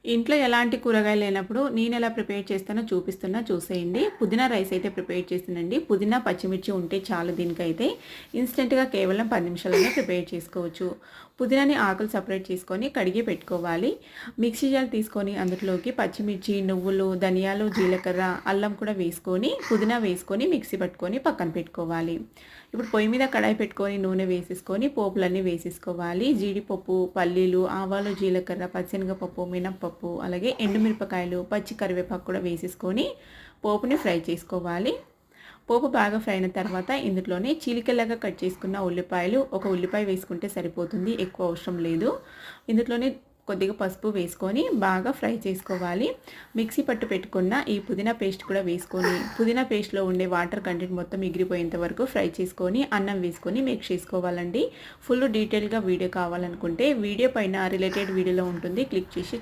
ఇంట్లో ఎలాంటి కూరగాయలు లేనప్పుడు నేను ఎలా ప్రిపేర్ చేస్తానో చూసేయండి. పుదీనా రైస్ అయితే ప్రిపేర్ చేసానండి. పుదీనా, పచ్చిమిర్చి ఉంటే చాలు దీనికైతే. ఇన్స్టెంట్‌గా కేవలం 10 నిమిషాల్లోనే ప్రిపేర్ చేసుకోవచ్చు. పుదీనాని ఆకులు సెపరేట్ చేసుకొని కడిగి పెట్టుకోవాలి. మిక్సీ జార్ తీసుకొని అందులోకి పచ్చిమిర్చి, నువ్వులు, ధనియాలు, జీలకర్ర, అల్లం కూడా వేసుకొని, పుదీనా వేసుకొని మిక్సీ పట్టుకొని పక్కన పెట్టుకోవాలి. ఇప్పుడు పొయ్యి మీద కడాయి పెట్టుకొని నూనె వేసేసుకొని పోపులన్నీ వేసేసుకోవాలి. జీడిపప్పు, పల్లీలు, ఆవాలు, జీలకర్ర, పచ్చిశనగపప్పు, మినప్పప్పు, అలాగే ఎండుమిరపకాయలు, పచ్చి కరివేపాకు కూడా వేసేసుకొని పోపుని ఫ్రై చేసుకోవాలి. పోపు బాగా ఫ్రై అయిన తర్వాత ఇందులోనే చీలికలాగా కట్ చేసుకున్న ఉల్లిపాయలు, ఒక ఉల్లిపాయ వేసుకుంటే సరిపోతుంది, ఎక్కువ అవసరం లేదు. ఇందులోనే కొద్దిగా పసుపు వేసుకొని బాగా ఫ్రై చేసుకోవాలి. మిక్సీ పట్టు పెట్టుకున్న ఈ పుదీనా పేస్ట్ కూడా వేసుకొని, పుదీనా పేస్ట్లో ఉండే వాటర్ కంటెంట్ మొత్తం ఎగిరిపోయేంత వరకు ఫ్రై చేసుకొని అన్నం వేసుకొని మిక్స్ చేసుకోవాలండి. ఫుల్ డీటెయిల్గా వీడియో కావాలనుకుంటే వీడియో పైన రిలేటెడ్ వీడియోలో ఉంటుంది, క్లిక్ చేసి